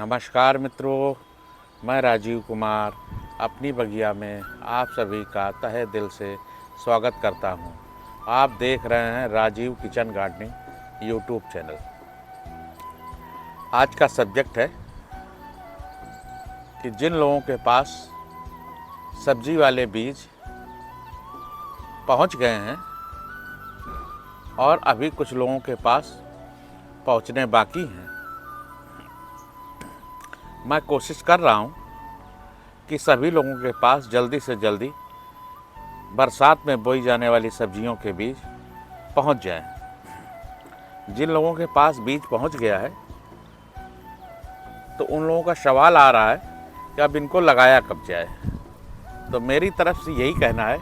नमस्कार मित्रों, मैं राजीव कुमार अपनी बगिया में आप सभी का तहे दिल से स्वागत करता हूं। आप देख रहे हैं Rajiv kitchen gardening YouTube channel. आज का सब्जेक्ट है कि जिन लोगों के पास सब्जी वाले बीज पहुंच गए हैं और अभी कुछ लोगों के पास पहुंचने बाकी हैं। मैं कोशिश कर रहा हूँ कि सभी लोगों के पास जल्दी से जल्दी बरसात में बोई जाने वाली सब्जियों के बीज पहुँच जाएं। जिन लोगों के पास बीज पहुँच गया है तो उन लोगों का सवाल आ रहा है कि अब इनको लगाया कब जाए। तो मेरी तरफ से यही कहना है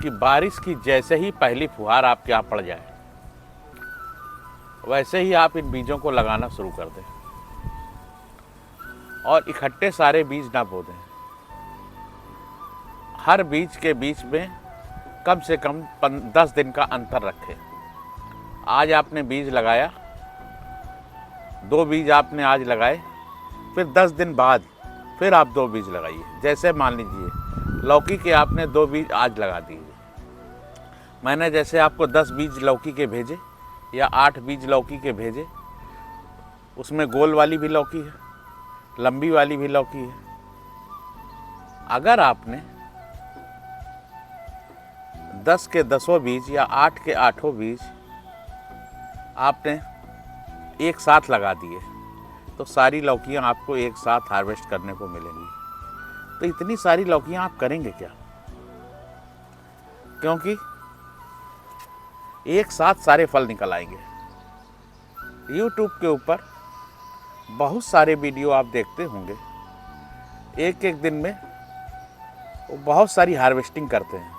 कि बारिश की जैसे ही पहली फुहार आपके यहाँ पड़ जाए वैसे ही आप इन बीजों को लगाना शुरू कर दें और इकट्ठे सारे बीज ना बो दें। हर बीज के बीच में कम से कम 10 दिन का अंतर रखें। आज आपने बीज लगाया, 2 बीज आपने आज लगाए, फिर 10 दिन बाद फिर आप 2 बीज लगाइए। जैसे मान लीजिए लौकी के आपने 2 बीज आज लगा दिए। मैंने जैसे आपको 10 बीज लौकी के भेजे या 8 बीज लौकी के भेजे, उसमें गोल वाली भी लौकी है, लंबी वाली भी लौकी है। अगर आपने 10 के 10 बीज या 8 के 8 बीज आपने एक साथ लगा दिए तो सारी लौकियां आपको एक साथ हार्वेस्ट करने को मिलेंगी। तो इतनी सारी लौकियां आप करेंगे क्या? क्योंकि एक साथ सारे फल निकल आएंगे। YouTube के ऊपर बहुत सारे वीडियो आप देखते होंगे, एक एक दिन में वो बहुत सारी हार्वेस्टिंग करते हैं।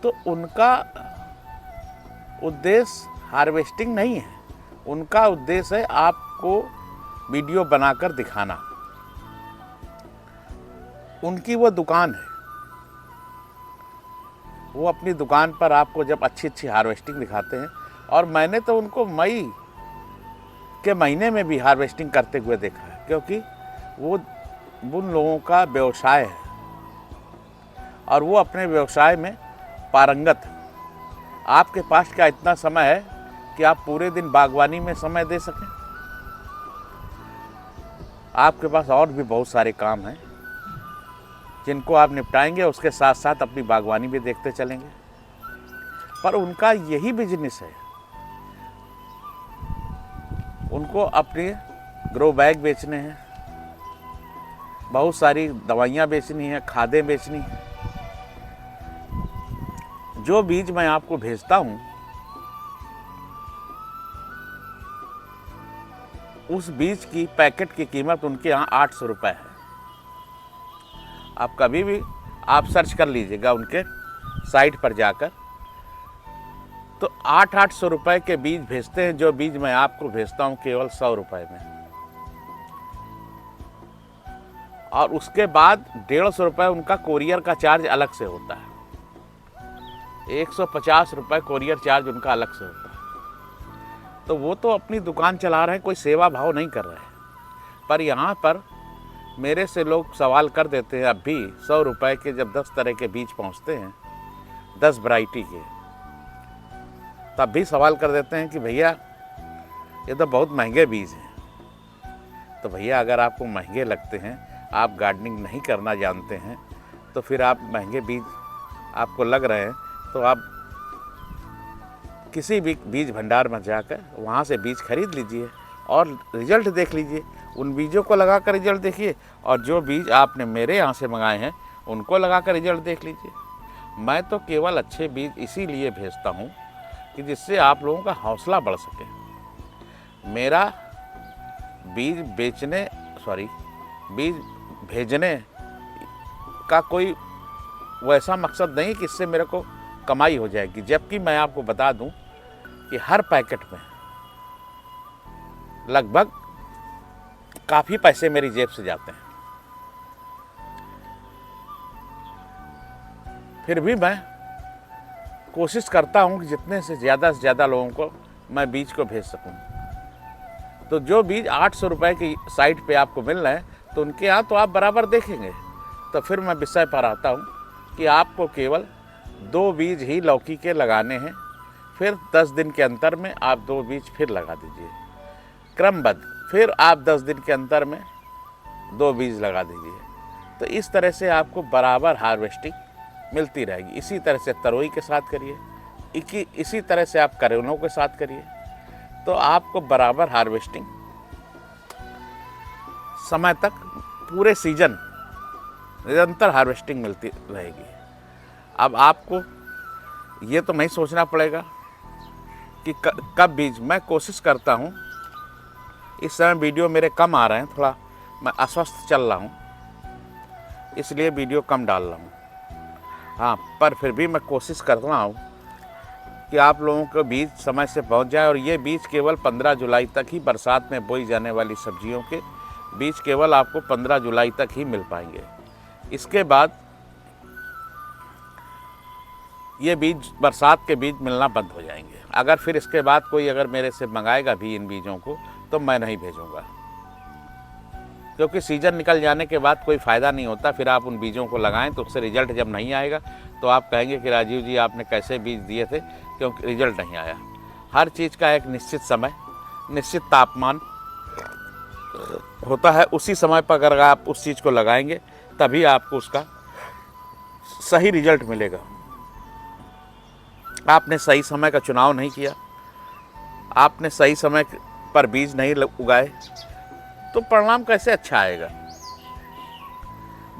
तो उनका उद्देश्य हार्वेस्टिंग नहीं है, उनका उद्देश्य है आपको वीडियो बनाकर दिखाना। उनकी वो दुकान है, वो अपनी दुकान पर आपको जब अच्छी अच्छी हार्वेस्टिंग दिखाते हैं। और मैंने तो उनको मई के महीने में भी हार्वेस्टिंग करते हुए देखा है, क्योंकि वो उन लोगों का व्यवसाय है और वो अपने व्यवसाय में पारंगत है। आपके पास क्या इतना समय है कि आप पूरे दिन बागवानी में समय दे सकें? आपके पास और भी बहुत सारे काम हैं जिनको आप निपटाएंगे, उसके साथ साथ अपनी बागवानी भी देखते चलेंगे। पर उनका यही बिजनेस है, उनको अपने ग्रो बैग बेचने हैं, बहुत सारी दवाइयाँ बेचनी है, खादें बेचनी है। जो बीज मैं आपको भेजता हूँ उस बीज की पैकेट की कीमत उनके यहाँ 800 रुपये है। आप कभी भी आप सर्च कर लीजिएगा उनके साइट पर जाकर, तो 800 रुपये के बीज भेजते हैं। जो बीज मैं आपको भेजता हूँ केवल 100 रुपये में, और उसके बाद 150 रुपये उनका कोरियर का चार्ज अलग से होता है। 150 रुपये कोरियर चार्ज उनका अलग से होता है। तो वो तो अपनी दुकान चला रहे हैं, कोई सेवा भाव नहीं कर रहे हैं। पर यहाँ पर मेरे से लोग सवाल कर देते हैं, अब भी 100 रुपये के जब 10 तरह के बीज पहुँचते हैं, 10 वैरायटी के, तब भी सवाल कर देते हैं कि भैया ये तो बहुत महंगे बीज हैं। तो भैया अगर आपको महंगे लगते हैं, आप गार्डनिंग नहीं करना जानते हैं, तो फिर आप महंगे बीज आपको लग रहे हैं तो आप किसी भी बीज भंडार में जाकर वहाँ से बीज खरीद लीजिए और रिजल्ट देख लीजिए। उन बीजों को लगा कर रिजल्ट देखिए, और जो बीज आपने मेरे यहाँ से मंगाए हैं उनको लगा कर रिजल्ट देख लीजिए। मैं तो केवल अच्छे बीज इसीलिए भेजता हूँ कि जिससे आप लोगों का हौसला बढ़ सके। मेरा बीज भेजने का कोई वैसा मकसद नहीं कि इससे मेरे को कमाई हो जाएगी। जबकि मैं आपको बता दूं कि हर पैकेट में लगभग काफ़ी पैसे मेरी जेब से जाते हैं। फिर भी मैं कोशिश करता हूं कि जितने से ज़्यादा लोगों को मैं बीज को भेज सकूं। तो जो बीज 800 रुपये की साइट पे आपको मिल रहे हैं, तो उनके यहाँ तो आप बराबर देखेंगे। तो फिर मैं विषय पर आता हूँ कि आपको केवल 2 बीज ही लौकी के लगाने हैं। फिर 10 दिन के अंतर में आप 2 बीज फिर लगा दीजिए क्रमबद्ध। फिर आप 10 दिन के अंतर में 2 बीज लगा दीजिए। तो इस तरह से आपको बराबर हार्वेस्टिंग मिलती रहेगी। इसी तरह से तरोई के साथ करिए, इसी तरह से आप करेलों के साथ करिए, तो आपको बराबर हार्वेस्टिंग समय तक पूरे सीजन निरंतर हार्वेस्टिंग मिलती रहेगी। अब आपको ये तो नहीं सोचना पड़ेगा कि कब बीज। मैं कोशिश करता हूँ, इस समय वीडियो मेरे कम आ रहे हैं, थोड़ा मैं अस्वस्थ चल रहा हूँ, इसलिए वीडियो कम डाल रहा हूँ। हाँ, पर फिर भी मैं कोशिश कर रहा हूँ कि आप लोगों को बीज समय से पहुँच जाए। और ये बीज केवल 15 जुलाई तक ही, बरसात में बोई जाने वाली सब्जियों के बीज केवल आपको 15 जुलाई तक ही मिल पाएंगे। इसके बाद ये बीज, बरसात के बीज मिलना बंद हो जाएंगे। अगर फिर इसके बाद कोई अगर मेरे से मंगाएगा भी इन बीजों को, तो मैं नहीं भेजूंगा, क्योंकि सीज़न निकल जाने के बाद कोई फ़ायदा नहीं होता। फिर आप उन बीजों को लगाएं तो उससे रिजल्ट जब नहीं आएगा तो आप कहेंगे कि राजीव जी आपने कैसे बीज दिए थे, क्योंकि रिजल्ट नहीं आया। हर चीज़ का एक निश्चित समय, निश्चित तापमान होता है। उसी समय पर अगर आप उस चीज़ को लगाएंगे तभी आपको उसका सही रिजल्ट मिलेगा। आपने सही समय का चुनाव नहीं किया, आपने सही समय पर बीज नहीं उगाए, तो परिणाम कैसे अच्छा आएगा।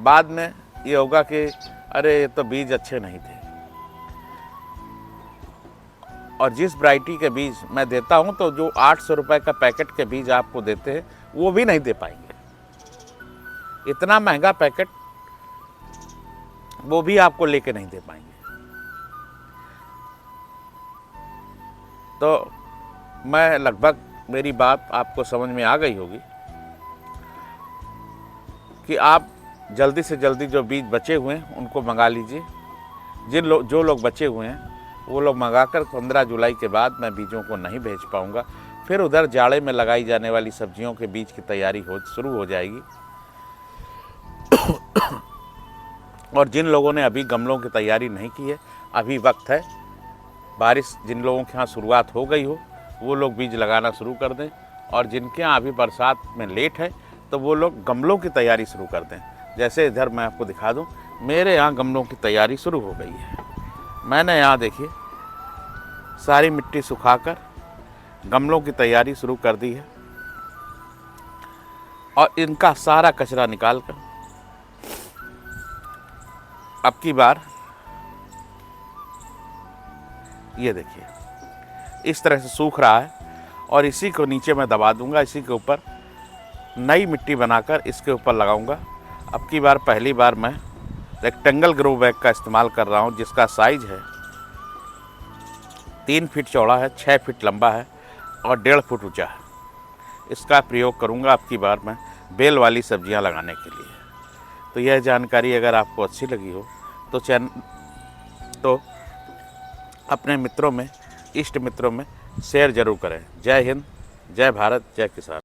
बाद में ये होगा कि अरे ये तो बीज अच्छे नहीं थे। और जिस वैरायटी के बीज मैं देता हूं, तो जो 800 रुपये का पैकेट के बीज आपको देते हैं, वो भी नहीं दे पाएंगे। इतना महंगा पैकेट वो भी आपको लेके नहीं दे पाएंगे। तो मैं लगभग, मेरी बात आपको समझ में आ गई होगी कि आप जल्दी से जल्दी जो बीज बचे हुए हैं उनको मंगा लीजिए। जो लोग बचे हुए हैं वो लोग मंगाकर 15 जुलाई के बाद मैं बीजों को नहीं भेज पाऊंगा। फिर उधर जाड़े में लगाई जाने वाली सब्जियों के बीज की तैयारी शुरू हो जाएगी। और जिन लोगों ने अभी गमलों की तैयारी नहीं की है, अभी वक्त है। बारिश जिन लोगों के यहाँ शुरुआत हो गई हो, वो लोग बीज लगाना शुरू कर दें। और जिनके यहाँ अभी बरसात में लेट है, तो वो लोग गमलों की तैयारी शुरू कर दें। जैसे इधर मैं आपको दिखा दूं, मेरे यहाँ गमलों की तैयारी शुरू हो गई है। मैंने यहाँ देखिए सारी मिट्टी सुखाकर गमलों की तैयारी शुरू कर दी है। और इनका सारा कचरा निकालकर अब की बार ये देखिए इस तरह से सूख रहा है। और इसी को नीचे मैं दबा दूंगा, इसी के ऊपर नई मिट्टी बनाकर इसके ऊपर लगाऊंगा। अब की बार पहली बार मैं रेक्टेंगल ग्रो बैग का इस्तेमाल कर रहा हूं, जिसका साइज है 3 फीट चौड़ा है, 6 फीट लंबा है और 1.5 फुट ऊंचा है। इसका प्रयोग करूंगा अब की बार मैं बेल वाली सब्जियां लगाने के लिए। तो यह जानकारी अगर आपको अच्छी लगी हो तो अपने मित्रों में, इष्ट मित्रों में शेयर ज़रूर करें। जय हिंद, जय भारत, जय किसान।